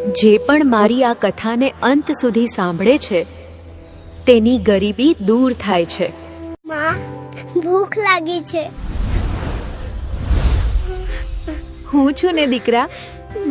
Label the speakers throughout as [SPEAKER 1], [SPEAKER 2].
[SPEAKER 1] જે પણ મારી આ કથાને અંત સુધી સાંભળે છે તેની ગરીબી દૂર થાય છે.
[SPEAKER 2] માં, ભૂખ લાગી છે.
[SPEAKER 1] હું છું ને દીકરા,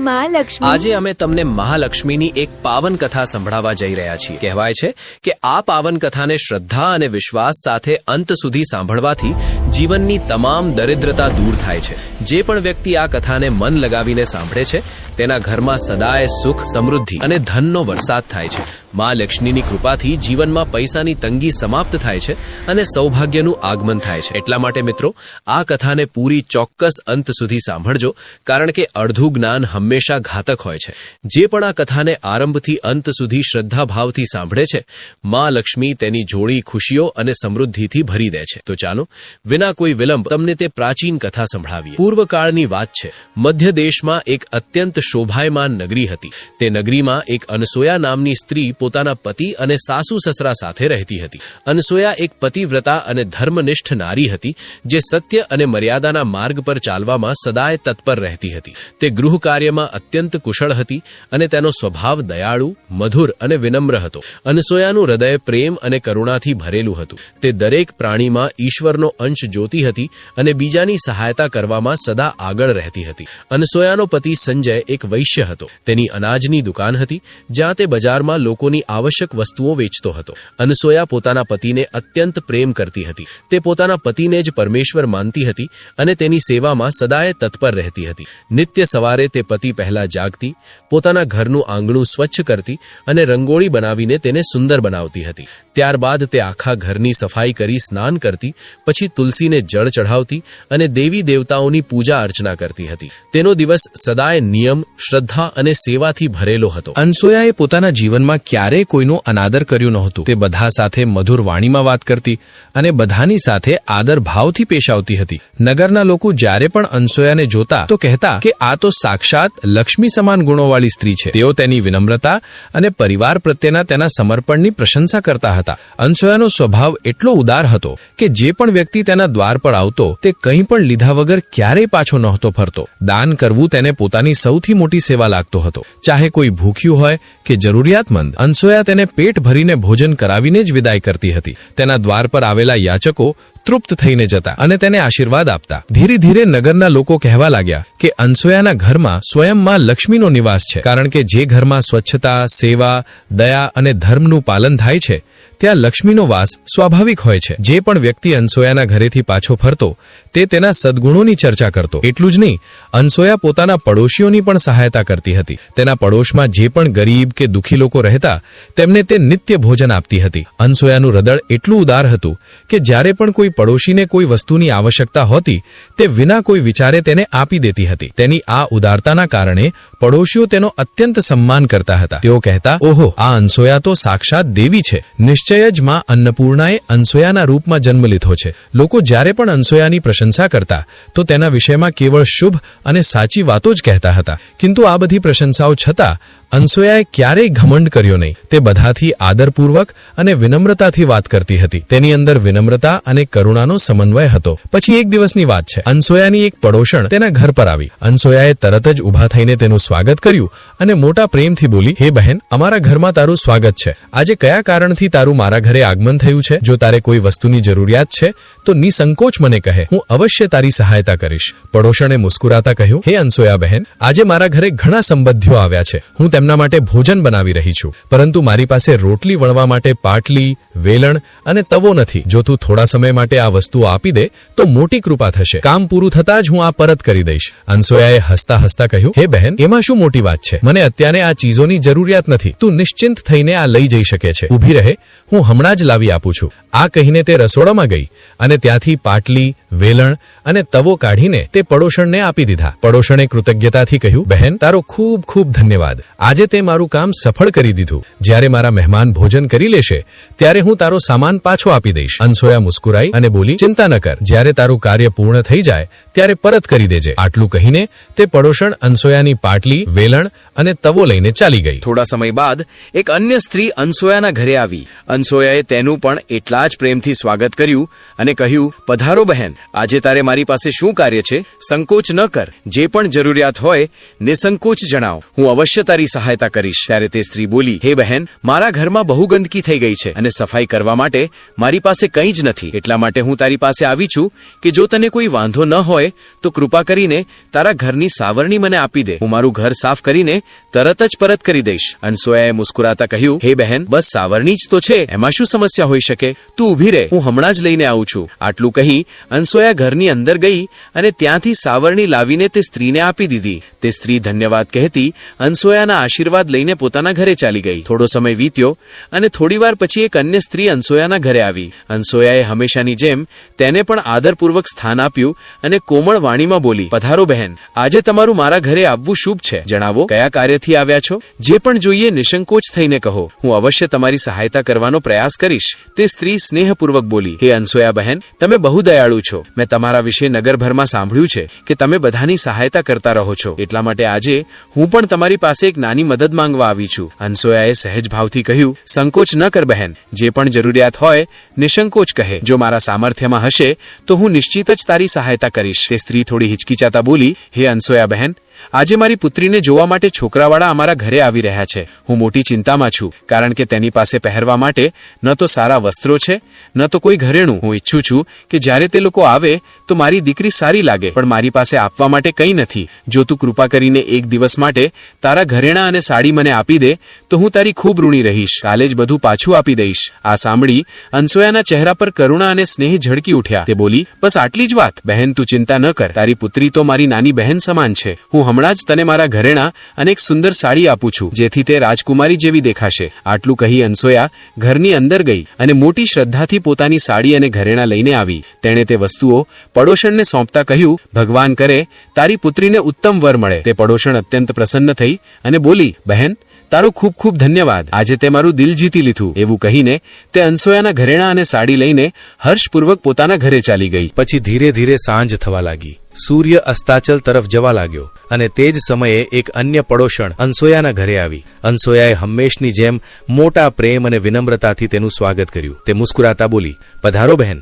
[SPEAKER 1] મહાલક્ષ્મી.
[SPEAKER 3] આજે અમે તમને મહાલક્ષ્મીની એક પાવન કથા સંભળાવવા જઈ રહ્યા છીએ. કહેવાય છે કે આ પાવન કથાને શ્રદ્ધા અને વિશ્વાસ સાથે અંત સુધી સાંભળવાથી જીવનની તમામ દરિદ્રતા દૂર થાય છે. જે પણ વ્યક્તિ આ કથાને મન લગાવીને સાંભળે છે તેના ઘરમાં સદાય સુખ, સમૃદ્ધિ અને ધનનો વરસાદ થાય છે. માં લક્ષ્મીની કૃપાથી જીવનમાં પૈસાની તંગી સમાપ્ત થાય છે અને સૌભાગ્યનું આગમન થાય છે. એટલા માટે મિત્રો, આ કથાને પૂરી ચોક્કસ અંત સુધી સાંભળજો, કારણ કે અડધું જ્ઞાન હંમેશા ઘાતક હોય છે. જે પણ આ કથાને આરંભથી અંત સુધી શ્રદ્ધાભાવથી સાંભળે છે, માં લક્ષ્મી તેની જોડી ખુશીઓ અને સમૃદ્ધિથી ભરી દે છે. તો ચાલો વિના કોઈ વિલંબ તમને તે પ્રાચીન કથા સંભળાવીએ. પૂર્વકાળની વાત છે. મધ્ય દેશમાં એક અત્યંત શોભાયમાન નગરી હતી. તે નગરીમાં એક અનસોયા નામની સ્ત્રી પોતાના પતિ અને સાસુ સસરા સાથે રહેતી હતી. અનસોયા એક પતિવ્રતા અને ધર્મનિષ્ઠ નારી હતી, જે સત્ય અને મર્યાદાના માર્ગ પર ચાલવામાં સદાય તત્પર રહેતી હતી. તે ગૃહ કાર્યમાં અત્યંત કુશળ હતી અને તેનો સ્વભાવ દયાળુ, મધુર અને વિનમ્ર હતો. અનસોયાનું હૃદય પ્રેમ અને કરુણાથી ભરેલું હતું. તે દરેક પ્રાણીમાં ઈશ્વરનો અંશ જોતી હતી અને બીજાની સહાયતા કરવામાં સદા આગળ રહેતી હતી. અનસોયાનો પતિ સંજય એક વૈશ્ય હતો. તેની અનાજની દુકાન હતી, જ્યાં તે બજારમાં લોકોની આવશ્યક વસ્તુઓ વેચતો હતો. અનસોયા પોતાના પતિને અત્યંત પ્રેમ કરતી હતી. તે પોતાના પતિને જ પરમેશ્વર માનતી હતી અને તેની સેવામાં સદાય તત્પર રહેતી હતી. નિત્ય સવારે તે પતિ પહેલા જાગતી, પોતાના ઘરનું આંગણું સ્વચ્છ કરતી અને રંગોળી બનાવીને તેને સુંદર બનાવતી હતી. ત્યારબાદ તે આખા ઘરની સફાઈ કરી સ્નાન કરતી, પછી તુલસીને જળ ચઢાવતી અને દેવી દેવતાઓની પૂજા અર્ચના કરતી હતી. તેનો દિવસ સદાય નિયમ, શ્રદ્ધા અને સેવાથી ભરેલો હતો. અનસોયાએ પોતાના જીવનમાં ક્યારેય કોઈનો અનાદર કર્યું નહોતું. તે બધા સાથે મધુર વાણીમાં વાત કરતી અને બધાની સાથે આદર ભાવથી પેશ આવતી હતી. નગરના લોકો જ્યારે પણ અનસોયાને જોતા તો કહેતા કે આ તો સાક્ષાત લક્ષ્મી સમાન ગુણોવાળી સ્ત્રી છે. તેઓ તેની વિનમ્રતા અને પરિવાર પ્રત્યેના તેના સમર્પણની પ્રશંસા કરતા હતા. અનસોયાનો સ્વભાવ એટલો ઉદાર હતો કે જે પણ વ્યક્તિ તેના દ્વાર પર આવતો તે કંઈ પણ લીધા વગર ક્યારેય પાછો નહોતો ફરતો. દાન કરવું તેને પોતાની સૌથી મોટી સેવા લાગતો હતો. ચાહે કોઈ ભૂખ્યું હોય કે જરૂરિયાતમંદ, અનસોયા તેને પેટ ભરીને ભોજન કરાવીને જ વિદાય કરતી હતી. તેના દ્વાર પર આવેલા યાચકો તૃપ્ત થઈને જતા અને તેને આશીર્વાદ આપતા. ધીરે ધીરે નગરના લોકો કહેવા લાગ્યા કે અનસોયાના ઘરમાં સ્વયંમાં લક્ષ્મીનો નિવાસ છે, કારણ કે જે ઘરમાં સ્વચ્છતા, સેવા, દયા અને ધર્મનું પાલન થાય છે ત્યાં લક્ષ્મીનો વાસ સ્વાભાવિક હોય છે. જે પણ વ્યક્તિ અનસોયાના ઘરેથી પાછો ફરતો તે તેના સદગુણોની ચર્ચા કરતો. એટલું જ નહીં, અનસોયા પોતાના પડોશીઓની પણ સહાયતા કરતી હતી. તેના પડોશમાં જે પણ ગરીબ કે દુઃખી લોકો રહેતા તેમને તે નિત્ય ભોજન આપતી હતી. અનસોયાનું હૃદય એટલું ઉદાર હતું કે જ્યારે પણ કોઈ પડોશીને કોઈ વસ્તુની આવશ્યકતા હોતી તે વિના કોઈ વિચારે તેને આપી દેતી હતી. તેની આ ઉદારતાના કારણે પડોશીઓ તેનો અત્યંત સન્માન કરતા હતા. તેઓ કહેતા, ઓહો, આ અનસોયા તો સાક્ષાત દેવી છે. નિશ્ચય જ માં અન્નપૂર્ણાએ અનસોયાના રૂપમાં જન્મ લીધો છે. લોકો જ્યારે પણ અનસોયાની પ્રશંસા કરતા તો તેના વિષયમાં કેવળ શુભ અને સાચી વાતો જ કહેતા હતા. કિંતુ આ બધી પ્રશંસાઓ છતાં અનસોયાએ ક્યારેય ઘમંડ કર્યો નહીં. તે બધાથી આદરપૂર્વક અને વિનમ્રતાથી વાત કરતી હતી. તેની અંદર વિનમ્રતા અને કરુણાનો સમન્વય હતો. પછી એક દિવસની વાત છે. અનસોયાની એક પડોશણ તેના ઘર પર આવી. અનસોયાએ તરત જ ઊભા થઈને તેનું સ્વાગત કર્યું અને મોટા પ્રેમથી બોલી, હે બહેન, અમારા ઘરમાં તારું સ્વાગત છે. આજે કયા કારણથી તારું મારા ઘરે આગમન થયું છે? જો તારે કોઈ વસ્તુની જરૂરિયાત છે તો નિસંકોચ મને કહે, હું અવશ્ય તારી સહાયતા કરીશ. પડોશણે મુસ્કુરાતા કહ્યું, હે અનસોયા બહેન, આજે મારા ઘરે ઘણા સંબંધીઓ આવ્યા છે. હું તેમના માટે ભોજન બનાવી રહી છું, પરંતુ મારી પાસે રોટલી વણવા માટે પાટલી, વેલણ અને તવો નથી. જો તું થોડા સમય માટે આ વસ્તુઓ આપી દે તો મોટી કૃપા થશે. કામ પૂરું થતાં જ હું આ પરત કરી દઈશ. અનસોયાએ હસતા હસતા કહ્યું, હે બહેન, એમાં શું મોટી વાત છે? મને અત્યારે આ ચીજોની જરૂરિયાત નથી. તું નિશ્ચિંત થઈને આ લઈ જઈ શકે છે. ઊભી રહે, હું હમણાં જ લાવી આપું છું. આ કહીને તે રસોડામાં ગઈ અને ત્યાંથી પાટલી, વેલણ અને તવો કાઢીને તે પડોશણને આપી દીધા. પડોશણે કૃતજ્ઞતાથી કહ્યું, બહેન, તારો ખૂબ ખૂબ ધન્યવાદ. આજે તે મારું કામ સફળ કરી દીધું. જ્યારે મારા મહેમાન ભોજન કરી લેશે ત્યારે
[SPEAKER 4] હું તારો સામાન પાછો આપી દઈશ. અનસોયા મુસ્કુરાઈ અને બોલી, ચિંતા ન કર, જ્યારે તારું કાર્ય પૂર્ણ થઈ જાય ત્યારે પરત કરી દેજે. આટલું કહીને તે પડોશણ અનસોયાની પાટલી, વેલણ અને તવો લઈને ચાલી ગઈ.
[SPEAKER 3] થોડા સમય બાદ એક અન્ય સ્ત્રી અનસોયાના ઘરે આવી. અનસોયાએ તેનું પણ એટલા જ પ્રેમથી સ્વાગત કર્યું અને કહ્યું, પધારો બહેન, આજે તારે મારી પાસે શું કાર્ય છે? સંકોચ ન કર, જે પણ જરૂરિયાત હોય નિસંકોચ જણાવ, હું અવશ્ય તારી સહાયતા કરીશ. ત્યારે તે સ્ત્રી બોલી, હે બહેન, મારા ઘરમાં બહુ ગંદકી થઈ ગઈ છે અને સફાઈ કરવા માટે મારી પાસે કંઈ જ નથી. એટલા માટે હું તારી પાસે આવી છું કે જો તને કોઈ વાંધો ન હોય તો કૃપા કરીને તારા ઘરની સાવરણી મને આપી દે. હું મારું ઘર સાફ કરીને તરત જ પરત કરી દઈશ. અનસોયાએ મુસ્કુરાતા કહ્યું, હે બહેન, બસ સાવરણી જ તો છે, એમાં શું સમસ્યા હોઈ શકે? તું ઊભી રહે, હું હમણાં જ લઈને આવું છું. આટલું કહી અનસોયા ઘરની અંદર ગઈ અને ત્યાંથી સાવરણી લાવીને તે સ્ત્રીને આપી દીધી. તે સ્ત્રી ધન્યવાદ કહેતી અનસોયાના આશીર્વાદ લઈને પોતાના ઘરે ચાલી ગઈ. થોડો સમય વીત્યો અને થોડીવાર પછી એક અન્ય સ્ત્રી અનસોયાના ઘરે આવી. અનસોયાએ હંમેશાની જેમ તેને પણ આદરપૂર્વક સ્થાન આપ્યું અને કોમળ વાણીમાં બોલી, પધારો બહેન, આજે તમારું મારા ઘરે આવવું શુભ છે. જણાવો, કયા કાર્યથી આવ્યા છો? જે પણ જોઈએ નિસંકોચ થઈને કહો, હું અવશ્ય તમારી સહાયતા કરવાનો પ્રયાસ કરીશ. તે સ્ત્રી સ્નેહપૂર્વક બોલી, હે અનસોયા બહેન, તમે બહુ દયાળુ છો. મેં તમારા વિશે નગરભરમાં સાંભળ્યું છે કે તમે બધાની સહાયતા કરતા રહો છો. એટલા માટે આજે હું પણ તમારી પાસે એક નાની મદદ માંગવા આવી છું. અનસોયાએ સહેજ ભાવથી કહ્યું, સંકોચ ન કર બહેન, જે પણ જરૂરિયાત હોય નિસંકોચ કહે. જો મારા સામર્થ્યમાં હશે તો હું નિશ્ચિત જ તારી સહાયતા કરીશ. તે સ્ત્રી થોડી હિચકિચાતા બોલી, હે અનસોયા બહેન, આજે મારી પુત્રીને જોવા માટે છોકરાવાળા અમારા ઘરે આવી રહ્યા છે. હું મોટી ચિંતામાં છું, કારણ કે તેની પાસે પહેરવા માટે ન તો સારા વસ્ત્રો છે ન તો કોઈ ઘરેણું. હું ઈચ્છું છું કે જ્યારે તે લોકો આવે તો મારી દીકરી સારી લાગે, પણ મારી પાસે આપવા માટે કંઈ નથી. જો તું કૃપા કરીને એક દિવસ માટે તારા ઘરેણાં અને સાડી મને આપી દે તો હું તારી ખૂબ ઋણી રહીશ. કાલે જ બધું પાછું આપી દઈશ. આ સાંભળી અનસોયાના ચહેરા પર કરુણા અને સ્નેહ ઝળકી ઉઠ્યા. તે બોલી, બસ આટલી જ વાત? બહેન, તું ચિંતા ન કર, તારી પુત્રી તો મારી નાની બહેન સમાન છે. હું હમણાં જ તને મારા ઘરેણાં અને એક સુંદર સાડી આપું છું, જેથી તે રાજકુમારી જેવી દેખાશે. આટલું કહી અનસોયા ઘરની અંદર ગઈ અને મોટી શ્રદ્ધાથી પોતાની સાડી અને ઘરેણાં લઈને આવી. તેણે તે વસ્તુઓ પડોશણને સોંપતા કહ્યું, ભગવાન કરે તારી પુત્રીને ઉત્તમ વર મળે. તે પડોશણ અત્યંત પ્રસન્ન થઈ અને બોલી, બહેન, તારો ખૂબ ખૂબ ધન્યવાદ, આજે તે મારું દિલ જીતી લીધું. એવું કહીને તે અનસોયાના ઘરેણાં અને સાડી લઈને હર્ષપૂર્વક પોતાના ઘરે ચાલી ગઈ.
[SPEAKER 4] પછી ધીરે ધીરે સાંજ થવા લાગી. સૂર્ય અસ્તાચલ તરફ જવા લાગ્યો અને તે જ સમયે એક અન્ય પડોશણ અનસોયાના ઘરે આવી. અનસોયાએ હંમેશની જેમ મોટા પ્રેમ અને વિનમ્રતાથી તેનું સ્વાગત કર્યું. તે મુસ્કુરાતા બોલી, પધારો બહેન,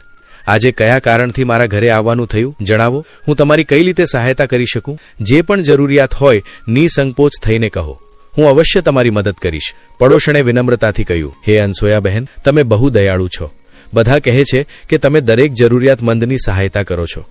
[SPEAKER 4] આજે કયા કારણથી મારા ઘરે આવવાનું થયું? જણાવો, હું તમારી કઈ રીતે સહાયતા કરી શકું? જે પણ જરૂરિયાત હોય નિસંકોચ થઈને કહો, હું અવશ્ય તમારી મદદ કરીશ. પડોશણે વિનમ્રતાથી કહ્યું, હે અનસોયા બહેન, તમે બહુ દયાળુ છો. બધા કહે છે કે તમે દરેક જરૂરિયાતમંદની સહાયતા કરો છો.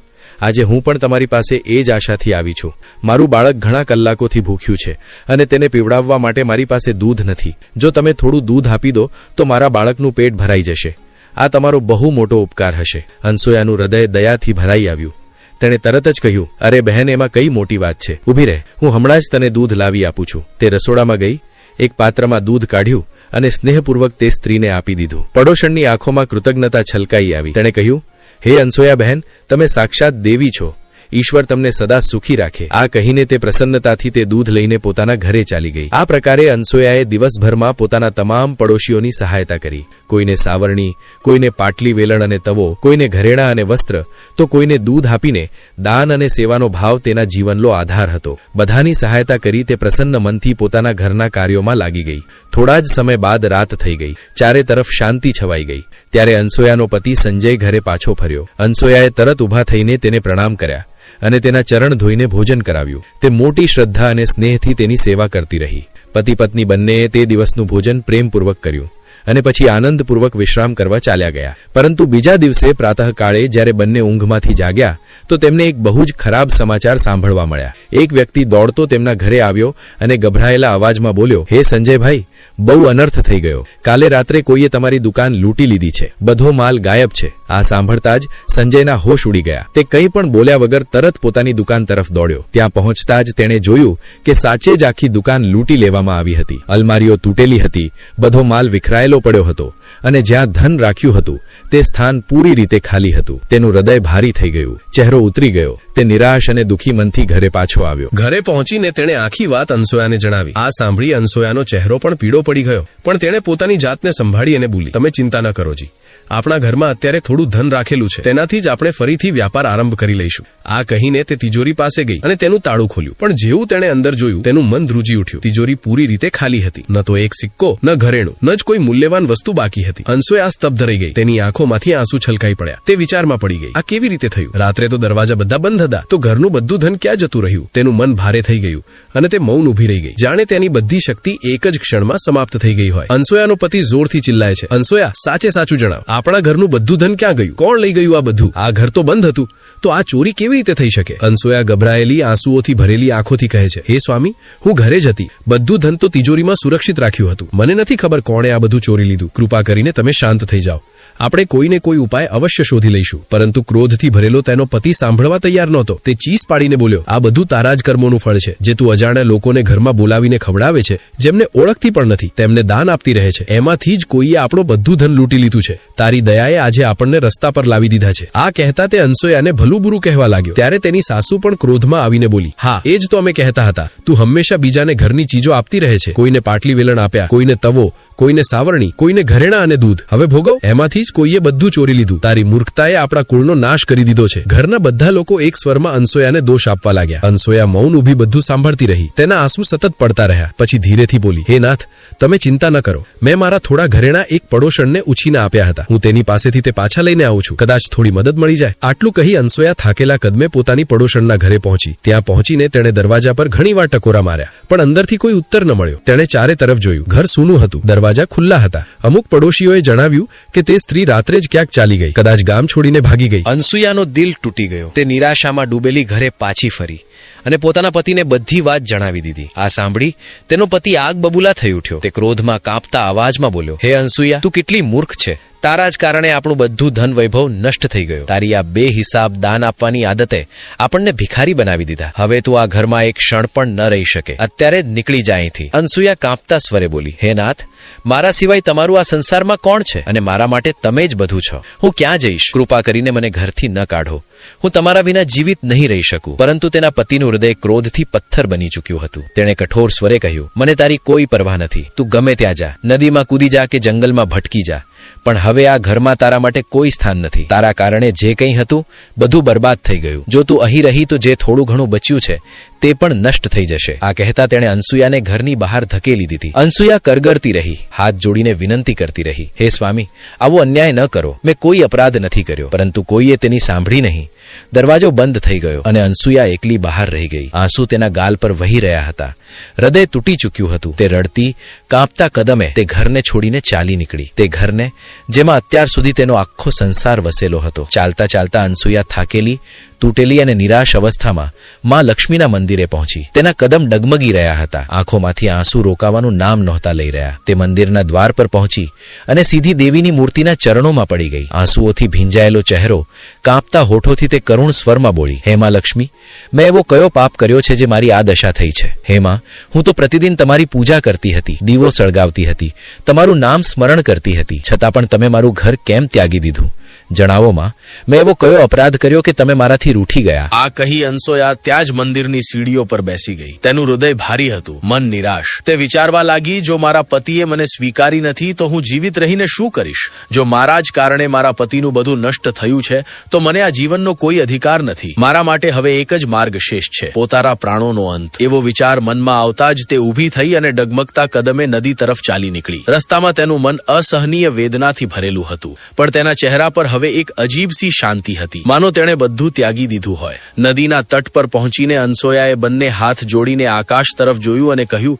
[SPEAKER 4] આજે હું પણ તમારી પાસે એ જ આશાથી આવી છું. મારું બાળક ઘણા કલાકોથી ભૂખ્યું છે અને તેને પીવડાવવા માટે મારી પાસે દૂધ નથી. જો તમે થોડું દૂધ આપી દો તો મારા બાળકનું પેટ ભરાઈ જશે. આ તમારો બહુ મોટો ઉપકાર હશે. અનસોયાનું હૃદય દયાથી ભરાઈ આવ્યું. તેણે તરત જ કહ્યું, અરે બહેન, એમાં કઈ મોટી વાત છે? ઊભી રહે, હું હમણાં જ તને દૂધ લાવી આપું છું. તે રસોડામાં ગઈ, એક પાત્રમાં દૂધ કાઢ્યું અને સ્નેહપૂર્વક તે સ્ત્રીને આપી દીધું. પડોશણની આંખોમાં કૃતજ્ઞતા છલકાઈ આવી. તેણે કહ્યું, હે અનસોયા બહેન, તમે સાક્ષાત દેવી છો. ઈશ્વર તમને સદા સુખી રાખે. આ કહીને તે પ્રસન્નતાથી તે દૂધ લઈને પોતાના ઘરે ચાલી ગઈ. આ પ્રકારે અનસોયાએ દિવસભરમાં પોતાના તમામ પડોશીઓની સહાયતા કરી. કોઈને સાવરણી, કોઈને પાટલી, વેલણ અને તવો, કોઈને ઘરેણાં અને વસ્ત્ર, તો કોઈને દૂધ આપીને દાન અને સેવાનો ભાવ તેના જીવનનો આધાર હતો. બધાની સહાયતા કરી તે પ્રસન્ન મનથી પોતાના ઘરના કાર્યોમાં લાગી ગઈ. થોડા જ સમય બાદ રાત થઈ ગઈ. ચારે તરફ શાંતિ છવાઈ ગઈ. ત્યારે અનસોયાનો પતિ સંજય ઘરે પાછો ફર્યો. અનસોયાએ તરત ઊભા થઈને તેને પ્રણામ કર્યા અને તેના ચરણ ધોઈને ભોજન કરાવ્યું. તે મોટી શ્રદ્ધા અને સ્નેહથી તેની સેવા કરતી રહી. પતિ પત્ની બંનેએ તે દિવસનું ભોજન પ્રેમપૂર્વક કર્યું અને પછી આનંદપૂર્વક વિશ્રામ કરવા ચાલ્યા ગયા. પરંતુ બીજા દિવસે પ્રાતઃકાળે જ્યારે બંને ઊંઘમાંથી જાગ્યા તો તેમને એક બહુ જ ખરાબ સમાચાર સાંભળવા મળ્યા. એક વ્યક્તિ દોડતો તેમના ઘરે આવ્યો અને ગભરાયેલા અવાજમાં બોલ્યો, હે સંજયભાઈ, બહુ અનર્થ થઈ ગયો. કાલે રાત્રે કોઈએ તમારી દુકાન લૂંટી લીધી છે. બધો માલ ગાયબ છે. આ સાંભળતા જ સંજયના હોશ ઉડી ગયા. તે કંઈ પણ બોલ્યા વગર તરત પોતાની દુકાન તરફ દોડ્યો. ત્યાં પહોંચતા જ તેણે જોયું કે સાચે જ આખી દુકાન લૂંટી લેવામાં આવી હતી. અલમારીઓ તૂટેલી હતી, બધો માલ વિખરાયેલો પડ્યો હતો અને જ્યાં ધન રાખ્યું હતું તે સ્થાન પૂરી રીતે ખાલી હતું. તેનું હૃદય ભારી થઈ ગયું, ચહેરો ઉતરી ગયો. તે નિરાશ અને દુઃખી મનથી ઘરે પાછો આવ્યો.
[SPEAKER 3] ઘરે પહોંચીને તેણે આખી વાત અનસોયાને જણાવી. આ સાંભળી અનસોયાનો ચહેરો પણ પીળો પડી ગયો, પણ તેણે પોતાની જાતને સંભાળી અને બોલી, તમે ચિંતા ન કરો જી, આપણા ઘરમાં અત્યારે થોડું ધન રાખેલું છે, તેનાથી જ આપણે ફરીથી વ્યાપાર આરંભ કરી લઈશું. આ કહીને તે તિજોરી પાસે ગઈ અને તેનું તાળું ખોલ્યું. પણ જેવું તેણે અંદર જોયું તેનું મન ધ્રુજી ઉઠ્યું. તિજોરી પૂરી રીતે ખાલી હતી. ન તો એક સિક્કો, ન ઘરેણું, ન જ કોઈ મૂલ્યવાન વસ્તુ બાકી હતી. અનસોયા સ્તબ્ધ રહી ગઈ. તેની આંખોમાંથી આંસુ છલકાઈ પડ્યા. તે વિચારમાં પડી ગઈ, આ કેવી રીતે થયું? રાત્રે તો દરવાજા બધા બંધ હતા, તો ઘરનું બધું ધન ક્યાં જતું રહ્યું? તેનું મન ભારે થઈ ગયું અને તે મૌન ઊભી રહી ગઈ, જાણે તેની બધી શક્તિ એક જ ક્ષણમાં સમાપ્ત થઈ ગઈ હોય. અનસોયાનો પતિ જોરથી ચિલ્લાય છે, અનસોયા, સાચે સાચું જણાવ, આપણા ઘરનું બધું ધન ક્યાં ગયું? કોણ લઈ ગયું આ બધું? આ ઘર તો બંધ હતું, તો આ ચોરી કેવી રીતે થઈ શકે? અનસોયા ગભરાયેલી, આંસુઓથી ભરેલી આંખોથી કહે છે, હે સ્વામી, હું ઘરે જ હતી. બધું ધન તો તિજોરીમાં સુરક્ષિત રાખ્યું હતું. મને નથી ખબર કોણે આ બધું ચોરી લીધું. કૃપા કરીને તમે શાંત થઈ જાઓ. આપણે કોઈને કોઈ ઉપાય અવશ્ય શોધી લઈશું. પરંતુ ક્રોધથી ભરેલો તેનો પતિ સાંભળવા તૈયાર નહોતો. તે ચીસ પાડીને બોલ્યો, આ બધું તારા જ કર્મોનું ફળ છે, જે તું અજાણ્યા લોકોને ઘરમાં બોલાવીને ખવડાવે છે, જેમને ઓળખતી પણ નથી, તેમને દાન આપતી રહે છે. એમાંથી જ કોઈએ આપણું બધું ધન લૂંટી લીધું છે. તારી દયાએ આજે આપણને રસ્તા પર લાવી દીધા છે. આ કહેતા તે અનસોયાને ભલું બુરું કહેવા લાગ્યો. ત્યારે તેની સાસુ પણ ક્રોધમાં આવીને બોલી, હા, એ જ તો અમે કહેતા હતા. તું હંમેશા બીજાને ઘરની ચીજો આપતી રહે છે. કોઈને પાટલી વેલણ આપ્યા, કોઈને તવો, કોઈને સાવરણી, કોઈને ઘરેણા અને દૂધ. હવે ભોગવ. એમાંથી જ કોઈએ બધું ચોરી લીધું. તારી મૂર્ખતાએ આપણા કુળનો નાશ કરી દીધો છે. ઘરના બધા લોકો એક સ્વરમાં અનસોયાને દોષ આપવા લાગ્યા. અનસોયા મૌન ઊભી બધું સાંભળતી રહી. તેના આંસુ સતત પડતા રહ્યા. પછી ધીરેથી બોલી, હે નાથ, તમે ચિંતા ન કરો. મેં મારા થોડા ઘરેણા એક પડોશણને ઉછીના આપ્યા હતા. હું તેની પાસેથી તે પાછા લઈને આવું છું. કદાચ થોડી મદદ મળી જાય. આટલું કહી અનસોયા થાકેલા કદમે પોતાની પડોશણના ઘરે પહોંચી. ત્યાં પહોંચીને તેણે દરવાજા પર ઘણીવાર ટકોરા માર્યા, પણ અંદરથી કોઈ ઉત્તર ન મળ્યો. તેણે ચારે તરફ જોયું. ઘર સૂનું હતું, દરવાજા ખુલ્લા હતા. અમુક પડોશીઓએ જણાવ્યું કે તે સ્ત્રી રાત્રે જ ક્યાંક ચાલી ગઈ, કદાચ ગામ છોડીને ભાગી ગઈ. અનસુયાનો દિલ તૂટી ગયો. તે નિરાશામાં ડૂબેલી ઘરે પાછી ફરી અને પોતાના પતિને બધી વાત જણાવી દીધી. આ સાંભળી તેનો પતિ આગ બબૂલા થઈ ઉઠ્યો. તે ક્રોધમાં કાંપતા અવાજમાં બોલ્યો, હે અનસુયા, તું કેટલી મૂર્ખ છે. તારા જ કારણે આપણું બધું ધન વૈભવ નષ્ટ થઈ ગયું. તારી આ બેહિસાબ દાન આપવાની આદતે આપણને ભિખારી બનાવી દીધા. હવે તું આ ઘરમાં એક ક્ષણ પણ ન રહી શકે. અત્યારે જ નીકળી જા અહીંથી. અનસુયા કાંપતા સ્વરે બોલી, હે નાથ, મારા સિવાય તમારું આ સંસારમાં કોણ છે? અને મારા માટે તમે જ બધું છો. હું ક્યાં જઈશ? કૃપા કરીને મને ઘરથી ન કાઢો. હું તમારા વિના જીવિત નહીં રહી શકું. પરંતુ તેના પતિનું હૃદય ક્રોધથી પથ્થર બની ચૂક્યું હતું. તેણે કઠોર સ્વરે કહ્યું, મને તારી કોઈ પરવા નથી. તું ગમે ત્યાં જા, નદીમાં કૂદી જા કે જંગલમાં ભટકી જા, પણ હવે આ ઘરમાં તારા માટે કોઈ સ્થાન નથી. તારા કારણે જે કંઈ હતું બધું બરબાદ થઈ ગયું. જો તું અહીં રહી તો જે થોડું ઘણું બચ્યું છે તે પણ નષ્ટ થઈ જશે. આ કહેતા તેણે અનસુયાને ઘરની બહાર ધકેલી દીધી. અનસુયા કરગરતી રહી, હાથ જોડીને વિનંતી કરતી રહી, હે સ્વામી, આવો અન્યાય ન કરો. મેં કોઈ અપરાધ નથી કર્યો. પરંતુ કોઈએ તેની સાંભળી નહીં. દરવાજો બંધ થઈ ગયો અને અનસુયા એકલી બહાર રહી ગઈ. આંસુ તેના ગાલ પર વહી રહ્યા હતા. હૃદય તૂટી ચૂક્યું હતું. તે રડતી, કાંપતા કદમે તે ઘરને છોડીને ચાલી નીકળી. તે ઘરને જેમાં અત્યાર સુધી તેનો આખો સંસાર વસેલો હતો. ચાલતા ચાલતા અનસુયા થાકેલી, તૂટેલી અને નિરાશ અવસ્થામાં માં લક્ષ્મીના મંદિરે પહોંચી. તેના કદમ ડગમગી રહ્યા હતા. આંખોમાંથી આંસુ રોકાવાનું નામ નહોતા લઈ રહ્યા. તે મંદિરના દ્વાર પર પહોંચી અને સીધી દેવીની મૂર્તિના ચરણોમાં પડી ગઈ. આંસુઓથી ભીંજાયેલો ચહેરો, કાંપતા હોઠોથી તે કરુણ સ્વરમાં બોલી, હે માં લક્ષ્મી, મેં એવો કયો પાપ કર્યો છે જે મારી આ દશા થઈ છે? હે માં, હું તો પ્રતિદિન તમારી પૂજા કરતી હતી, દીવો સળગાવતી હતી, તમારું નામ સ્મરણ કરતી હતી, છતાં પણ તમે મારું ઘર કેમ ત્યાગી દીધું? જણાવો માં, મેં એવો કયો અપરાધ કર્યો કે તમે મારાથી રૂઠી ગયા?
[SPEAKER 5] આ કહી અનસોયા ત્યાં જ મંદિરની સીડીઓ પર બેસી ગઈ. તેનું હૃદય ભારી હતું, મન નિરાશ. તે વિચારવા લાગી, જો મારા પતિએ મને સ્વીકારી નથી તો હું જીવિત રહીને શું કરીશ? જો મારા જ કારણે મારા પતિનું બધું નષ્ટ થયું છે તો મને આ જીવનનો કોઈ અધિકાર નથી. મારા માટે હવે એક જ માર્ગ શેષ છે, પોતાના પ્રાણોનો અંત. એવો વિચાર મનમાં આવતા જ તે ઊભી થઈ અને ડગમગતા કદમે નદી તરફ ચાલી નીકળી. રસ્તામાં તેનું મન અસહનીય વેદનાથી ભરેલું હતું, પણ તેના ચહેરા પર હવે એક અજીબ સી શાંતિ હતી, માનો તેણે બધું ત્યાગી દીધું હોય. નદીના તટ પર પહોંચીને અનસોયાએ બંને હાથ જોડીને આકાશ તરફ જોયું અને કહ્યું,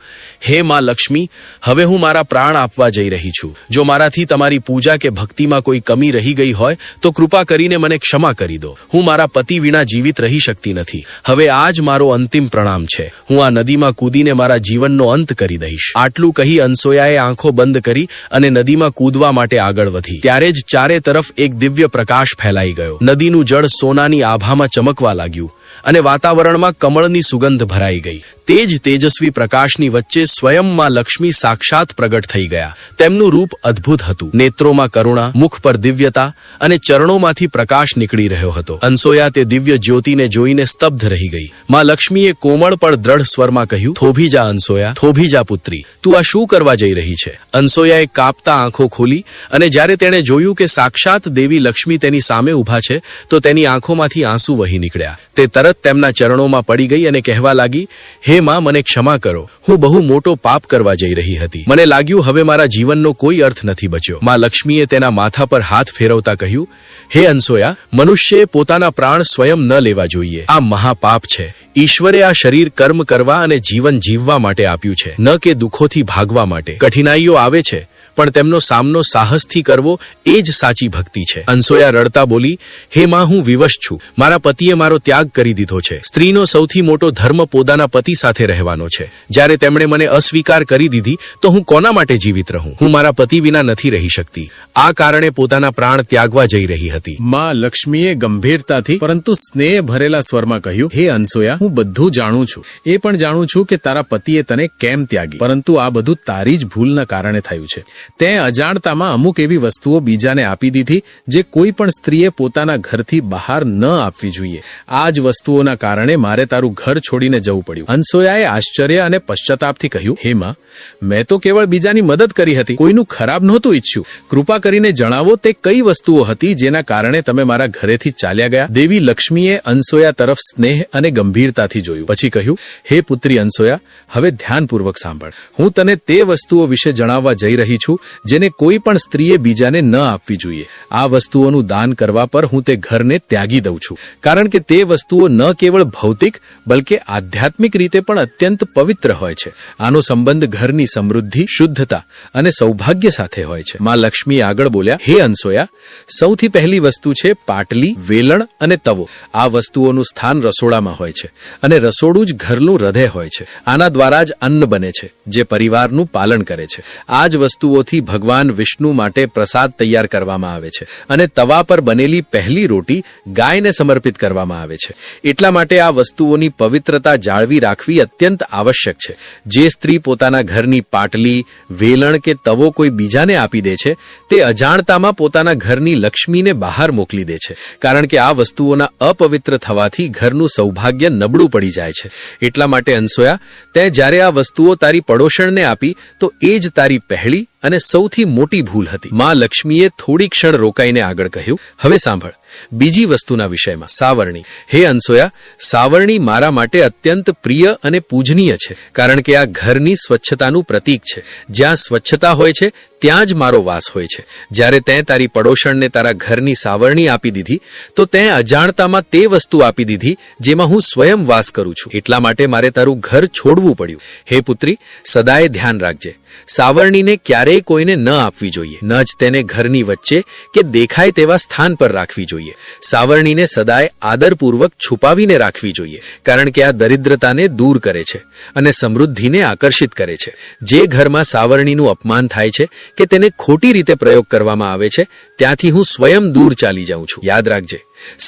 [SPEAKER 5] હે માં લક્ષ્મી, હવે હું મારા પ્રાણ આપવા જઈ રહી છું. જો મારાથી તમારી પૂજા કે ભક્તિમાં કોઈ કમી રહી ગઈ હોય તો કૃપા કરીને મને ક્ષમા કરી દો. હું મારા પતિ વિના જીવિત રહી શકતી નથી. હવે આ જ મારો અંતિમ પ્રણામ છે. હું આ નદીમાં કૂદીને મારા જીવનનો અંત કરી દઈશ. આટલું કહી અનસોયાએ આંખો બંધ કરી અને નદીમાં કૂદવા માટે આગળ વધી. ત્યારે જ ચારે તરફ એક એક દિવ્ય પ્રકાશ ફેલાઈ ગયો. નદીનું જળ સોનાની આભામાં ચમકવા લાગ્યું અને વાતાવરણમાં કમળની સુગંધ ભરાઈ ગઈ. તે જ તેજસ્વી પ્રકાશની વચ્ચે સ્વયં માં લક્ષ્મી સાક્ષાત પ્રગટ થઈ ગયા. તેમનું રૂપ અદ્ભુત હતું. નેત્રોમાં કરુણા, મુખ પર દિવ્યતા અને ચરણોમાંથી પ્રકાશ નીકળી રહ્યો હતો. અનસોયા તે દિવ્ય જ્યોતિને જોઈને સ્તબ્ધ રહી ગઈ. માં લક્ષ્મીએ કોમળ પણ દ્રઢ સ્વરમાં કહ્યું, થોભી જા અનસોયા, થોભી જા પુત્રી, તું આ શું કરવા જઈ રહી છે? અનસોયાએ કાપતા આંખો ખોલી અને જ્યારે તેણે જોયું કે સાક્ષાત દેવી લક્ષ્મી તેની સામે ઊભા છે તો તેની આંખોમાંથી આંસુ વહી નીકળ્યા. તે તરત તેમના ચરણોમાં પડી ગઈ અને કહેવા લાગી, હે માં, મને ક્ષમા કરો. હું બહુ મોટો પાપ કરવા જઈ રહી હતી. મને લાગ્યું હવે મારા જીવનનો કોઈ અર્થ નથી બચ્યો. માં લક્ષ્મીએ તેના માથા પર હાથ ફેરવતા કહ્યું, હે અનસોયા, મનુષ્યએ પોતાના પ્રાણ સ્વયં ન લેવા જોઈએ. આ મહાપાપ છે. ઈશ્વરે આ શરીર કર્મ કરવા અને જીવન જીવવા માટે આપ્યું છે, ન કે દુઃખોથી ભાગવા માટે. કઠિનાઈઓ આવે છે પણ તેમનો સામનો સાહસથી કરવો એ જ સાચી ભક્તિ છે. અનસોયા રડતા બોલી, હે માં, હું વિવશ છું. મારા પતિએ મારો ત્યાગ કરી દીધો છે. સ્ત્રીનો સૌથી મોટો ધર્મ પોતાના પતિ સાથે રહેવાનો છે. જ્યારે તેમણે મને અસ્વીકાર કરી દીધી તો હું કોના માટે જીવિત રહું? હું મારા પતિ વિના નથી રહી શકતી. આ કારણે પોતાના પ્રાણ ત્યાગવા જઈ રહી હતી.
[SPEAKER 4] માં લક્ષ્મીએ ગંભીરતાથી પરંતુ સ્નેહ ભરેલા સ્વરમાં કહ્યું, હે અનસોયા, હું બધું જાણું છું. એ પણ જાણું છું કે તારા પતિએ તને કેમ ત્યાગી, પરંતુ આ બધું તારી જ ભૂલના કારણે થયું છે. તે અજાણતામાં અમુક એવી વસ્તુઓ બીજાને આપી દીધી જે કોઈ પણ સ્ત્રીએ પોતાના ઘરથી બહાર ન આપવી જોઈએ. આ જ વસ્તુઓના કારણે મારે તારું ઘર છોડીને જવું પડ્યું. અનસોયાએ આશ્ચર્ય અને પશ્ચાતાપથી કહ્યું, હે માં, મેં તો કેવળ બીજાની મદદ કરી હતી, કોઈનું ખરાબ નહોતું ઈચ્છ્યું. કૃપા કરીને જણાવો તે કઈ વસ્તુઓ હતી જેના કારણે તમે મારા ઘરેથી ચાલ્યા ગયા? દેવી લક્ષ્મીએ અનસોયા તરફ સ્નેહ અને ગંભીરતાથી જોયું. પછી કહ્યું, હે પુત્રી અનસોયા, હવે ધ્યાનપૂર્વક સાંભળ. હું તને તે વસ્તુઓ વિશે જણાવવા જઈ રહી છું જેને કોઈ પણ સ્ત્રીએ બીજાને ન આપવી જોઈએ. આ વસ્તુઓનું દાન કરવા પર હું તે ઘરને ત્યાગી દઉં છું, કારણ કે તે વસ્તુઓ ન કેવળ ભૌતિક બલકે આધ્યાત્મિક રીતે પણ અત્યંત પવિત્ર હોય છે. આનો સંબંધ ઘરની સમૃદ્ધિ, શુદ્ધતા અને સૌભાગ્ય સાથે હોય છે. માં લક્ષ્મી આગળ બોલ્યા, હે અનસોયા, સૌથી પહેલી વસ્તુ છે પાટલી, વેલણ અને તવો. આ વસ્તુઓનું સ્થાન રસોડામાં હોય છે અને રસોડું જ ઘરનું હૃદય હોય છે. આના દ્વારા જ અન્ન બને છે જે પરિવારનું પાલન કરે છે. આ જ વસ્તુઓથી ભગવાન વિષ્ણુ માટે પ્રસાદ તૈયાર કરવામાં આવે છે અને તવા પર બનેલી પહેલી રોટી ગાયને સમર્પિત કરવામાં આવે છે. એટલા માટે આ વસ્તુઓની પવિત્રતા જાળવી રાખવી અત્યંત આવશ્યક છે. જે સ્ત્રી પોતાના ઘરની પાટલી, વેલણ કે તવો કોઈ બીજાને આપી દે છે તે અજાણતામાં પોતાના ઘરની લક્ષ્મીને બહાર મોકલી દે છે, કારણ કે આ વસ્તુઓના અપવિત્ર થવાથી ઘરનું સૌભાગ્ય નબળું પડી જાય છે. એટલા માટે અનસોયા, તે જ્યારે આ વસ્તુઓ તારી પડોશણને આપી તો એ જ તારી પહેલી અને સૌથી મોટી ભૂલ હતી. માં લક્ષ્મીએ થોડી ક્ષણ રોકાઈને આગળ કહ્યું, હવે સાંભળ, બીજી વસ્તુના વિષયમાં, સાવરણી. હે અનસોયા, સાવરણી મારા માટે અત્યંત પ્રિય અને પૂજનીય છે, કારણ કે આ ઘરની સ્વચ્છતાનું પ્રતીક છે. જ્યાં સ્વચ્છતા હોય છે ત્યાં જ મારો વાસ હોય છે. જ્યારે તે તારી પડોશણને તારા ઘરની સાવરણી આપી દીધી તો તે અજાણતામાં તે વસ્તુ આપી દીધી જેમાં હું સ્વયં વાસ કરું છું. એટલા માટે મારે તારું ઘર છોડવું પડ્યું. હે પુત્રી, સદાય ધ્યાન રાખજે. સાવરણીને ક્યારેય કોઈને ન આપવી જોઈએ, ન જ તેને ઘરની વચ્ચે કે દેખાય તેવા સ્થાન પર રાખવી જોઈએ. સાવરણીને સદાય આદરપૂર્વક છુપાવીને રાખવી જોઈએ, કારણ કે આ દરિદ્રતાને દૂર કરે છે અને સમૃદ્ધિને આકર્ષિત કરે છે. જે ઘરમાં સાવરણીનું અપમાન થાય છે કે તેને ખોટી રીતે પ્રયોગ કરવામાં આવે છે ત્યાંથી હું સ્વયં દૂર ચાલી જાઉં છું. યાદ રાખજે,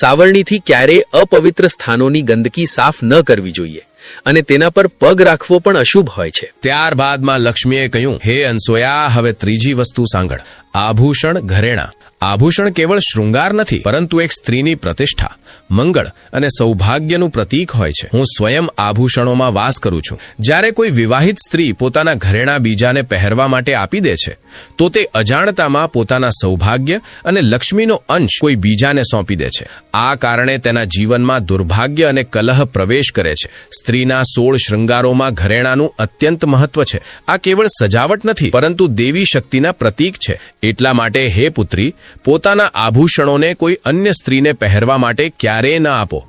[SPEAKER 4] સાવરણીથી ક્યારેય અપવિત્ર સ્થાનોની ગંદકી સાફ ન કરવી જોઈએ અને તેના પર પગ રાખવો પણ અશુભ હોય છે.
[SPEAKER 3] ત્યારબાદ માં લક્ષ્મીએ કહ્યું, હે અનસોયા, હવે ત્રીજી વસ્તુ સાંભળ. આભૂષણ, ઘરેણાં. આભૂષણ કેવળ શૃંગાર નથી, પરંતુ એક સ્ત્રીની પ્રતિષ્ઠા, મંગળ અને સૌભાગ્યનું પ્રતીક હોય છે. હું સ્વયં આભૂષણોમાં વાસ કરું છું. જ્યારે કોઈ વિવાહિત સ્ત્રી પોતાના ઘરેણાં બીજાને પહેરવા માટે આપી દે છે તો તે અજાણતામાં પોતાના સૌભાગ્ય અને લક્ષ્મીનો અંશ કોઈ બીજાને સોંપી દે છે. આ કારણે તેના જીવનમાં દુર્ભાગ્ય અને કલહ પ્રવેશ કરે છે. સ્ત્રીના 16 શૃંગારોમાં ઘરેણાંનું અત્યંત મહત્વ છે. આ કેવળ સજાવટ નથી, પરંતુ દેવી શક્તિના પ્રતીક છે. એટલા માટે હે પુત્રી, પોતાના આભૂષણોને કોઈ અન્ય સ્ત્રીને પહેરવા માટે ક્યારેય ન આપો.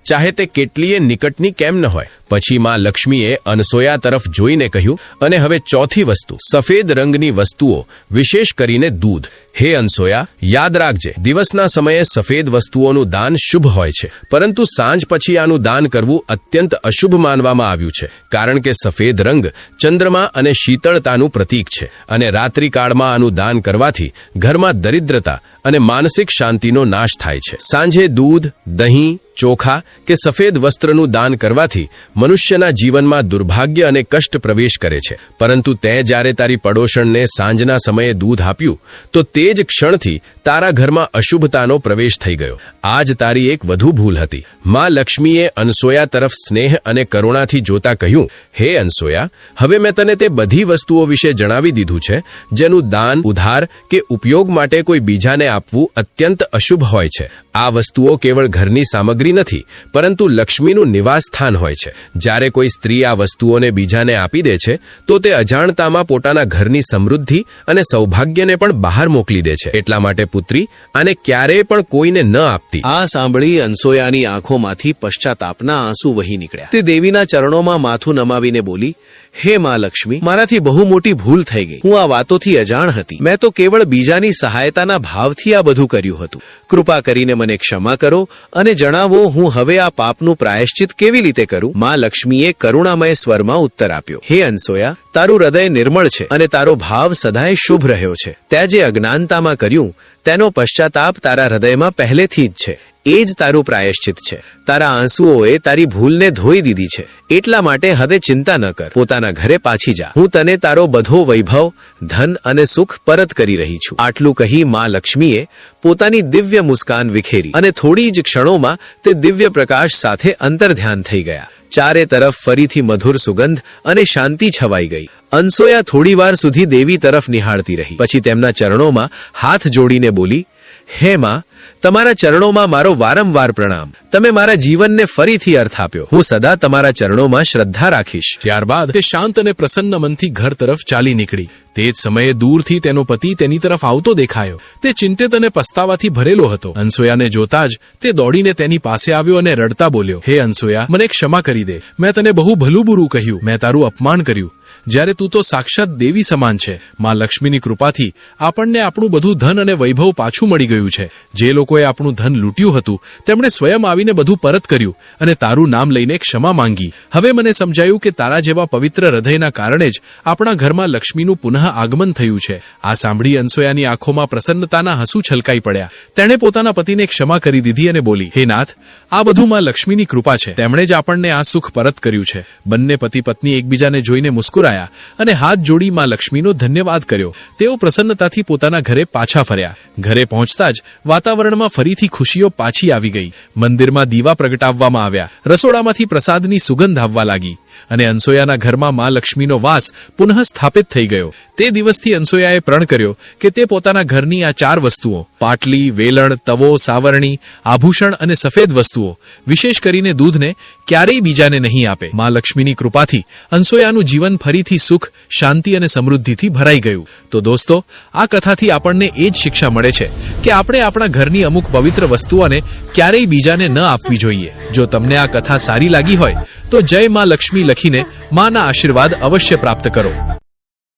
[SPEAKER 3] ચાહે તે કેટલીય નિકટની કેમ ન હોય. પછી માં લક્ષ્મીએ અનસોયા તરફ જોઈને કહ્યું, અને હવે ચોથી વસ્તુ, સફેદ રંગની વસ્તુઓ, વિશેષ કરીને દૂધ. હે અનસોયા, યાદ રાખજે, દિવસના સમયે સફેદ વસ્તુઓનું દાન શુભ હોય છે, પરંતુ સાંજ પછી આનું દાન કરવું અત્યંત અશુભ માનવામાં આવ્યું છે, કારણ કે સફેદ રંગ ચંદ્રમા અને શીતળતાનું પ્રતીક છે, અને રાત્રિકાળમાં આનું દાન કરવાથી ઘરમાં દરિદ્રતા અને માનસિક શાંતિનો નાશ થાય છે. સાંજે દૂધ, દહીં, ચોખા કે સફેદ વસ્ત્રનું દાન કરવાથી મનુષ્યના જીવનમાં દુર્ભાગ્ય અને કષ્ટ પ્રવેશ કરે છે, પરંતુ તે જ્યારે તારી પડોશણને સાંજના સમયે દૂધ આપ્યું તો તે જ ક્ષણથી તારા ઘરમાં અશુભતાનો પ્રવેશ થઈ ગયો. આ જ તારી એક વધુ ભૂલ હતી. માં લક્ષ્મીએ અનસોયા તરફ સ્નેહ અને કરુણાથી જોતા કહ્યું, હે અનસોયા, હવે મેં તને તે બધી વસ્તુઓ વિશે જણાવી દીધું છે જેનું દાન, ઉધાર કે ઉપયોગ માટે કોઈ બીજાને આપવું અત્યંત અશુભ હોય છે. આ વસ્તુઓ કેવળ ઘરની સામગ્રી નથી, પરંતુ લક્ષ્મીનું નિવાસ સ્થાન હોય છે. જ્યારે કોઈ સ્ત્રી આ વસ્તુઓને બીજાને આપી દે છે તો તે અજાણતામાં પોતાના ઘરની સમૃદ્ધિ અને સૌભાગ્યને પણ બહાર મોકલી દે છે. એટલા માટે પુત્રી, આને ક્યારેય પણ કોઈને ન આપતી.
[SPEAKER 4] આ સાંભળી અનસોયાની આંખોમાંથી પશ્ચાતાપના આંસુ વહી નીકળ્યા. તે દેવીના ચરણોમાં માથું નમાવીને બોલી, હે માં લક્ષ્મી, મારાથી બહુ મોટી ભૂલ થઈ ગઈ. હું આ વાતોથી અજાણ હતી. મેં તો કેવળ બીજાની સહાયતાના ભાવથી આ બધું કર્યું હતું. કૃપા કરીને મને ક્ષમા કરો અને જણાવો, હું હવે આ પાપનું પ્રાયશ્ચિત કેવી રીતે કરું? માં લક્ષ્મીએ કરુણામય સ્વરમાં ઉત્તર આપ્યો, હે અનસોયા, તારું હૃદય નિર્મળ છે અને તારો ભાવ સદાય શુભ રહ્યો છે. તે જે અજ્ઞાનતામાં કર્યું તેનો પશ્ચાતાપ તારા હૃદયમાં પહેલેથી જ છે. એ જ તારું પ્રાયશ્ચિત છે. તારા આંસુઓએ તારી ભૂલને ધોઈ દીધી છે. એટલા માટે હવે ચિંતા ન કર. પોતાના ઘરે પાછી જા. હું તને તારો બધો વૈભવ, ધન અને સુખ પરત કરી રહી છું. આટલું કહી માં લક્ષ્મીએ પોતાની દિવ્ય મુસ્કાન વિખેરી અને થોડી જ ક્ષણોમાં તે દિવ્ય પ્રકાશ સાથે અંતર્ધ્યાન થઈ ગયા. ચારે તરફ ફરીથી મધુર સુગંધ અને શાંતિ છવાઈ ગઈ. અનસોયા થોડીવાર સુધી દેવી તરફ નિહાળતી રહી. પછી તેમના ચરણોમાં હાથ જોડીને બોલી, હે માં, તમારા ચરણોમાં મારો વારંવાર પ્રણામ. તમે મારા જીવનને ફરીથી અર્થ આપ્યો. હું સદા તમારા ચરણોમાં શ્રદ્ધા રાખીશ.
[SPEAKER 5] ત્યારબાદ તે શાંત અને પ્રસન્ન મનથી ઘર તરફ ચાલી નીકળી. તે જ સમયે દૂરથી તેનો પતિ તેની તરફ આવતો દેખાયો. તે ચિંતિત અને પસ્તાવાથી ભરેલો હતો. અનસોયાને જોતા જ તે દોડીને તેની પાસે આવ્યો અને રડતા બોલ્યો, હે અનસોયા, મને ક્ષમા કરી દે. મેં તને બહુ ભલું બુરું કહ્યું. મેં તારું અપમાન કર્યું, જ્યારે તું તો સાક્ષાત દેવી સમાન છે. માં લક્ષ્મીની કૃપાથી આપણને આપણું બધું ધન અને વૈભવ પાછું મળી ગયું છે. જે લોકોએ આપણું ધન લૂંટ્યું હતું તેમણે સ્વયં આવીને બધું પરત કર્યું અને તારું નામ લઈને ક્ષમા માંગી. હવે મને સમજાયું કે તારા જેવા પવિત્ર હૃદયના કારણે જ આપણા ઘરમાં લક્ષ્મીનું પુનઃ આગમન થયું છે. આ સાંભળી અનસોયાની આંખોમાં પ્રસન્નતાના હસુ છલકાઈ પડ્યા. તેણે પોતાના પતિને ક્ષમા કરી દીધી અને બોલી, હે નાથ, આ બધું માં લક્ષ્મીની કૃપા છે. તેમણે જ આપણને આ સુખ પરત કર્યું છે. બંને પતિ પત્ની એકબીજાને જોઈને મુસ્કુરાયા અને હાથ જોડી માં લક્ષ્મીનો ધન્યવાદ કર્યો. તેઓ પ્રસન્નતાથી પોતાના ઘરે પાછા ફર્યા. ઘરે પહોંચતા જ વાતાવરણમાં ફરીથી ખુશીઓ પાછી આવી ગઈ. મંદિરમાં દીવા પ્રગટાવવામાં આવ્યા. રસોડામાંથી પ્રસાદની સુગંધ આવવા લાગી અને અનસોયાના ઘરમાં માં લક્ષ્મીનો વાસ પુનઃ સ્થાપિત થઈ ગયો. તે દિવસથી અનસોયાએ પ્રણ કર્યો કે તે પોતાના ઘરની આ 4 વસ્તુઓ, પાટલી, વેલણ, તવો, સાવરણી, આભૂષણ અને સફેદ વસ્તુઓ, વિશેષ કરીને દૂધને, ક્યારેય બીજાને નહીં આપે. માં લક્ષ્મીની કૃપાથી અનસોયાનું જીવન ફરીથી સુખ, શાંતિ અને સમૃદ્ધિથી ભરાઈ ગયું. તો દોસ્તો, આ કથાથી આપણને એ જ શિક્ષા મળે છે કે આપણે આપણા ઘરની અમુક પવિત્ર વસ્તુઓને ક્યારેય બીજાને ન આપવી જોઈએ. જો તમને આ કથા સારી લાગી હોય તો જય માં લક્ષ્મી લખીને માના આશીર્વાદ અવશ્ય પ્રાપ્ત કરો.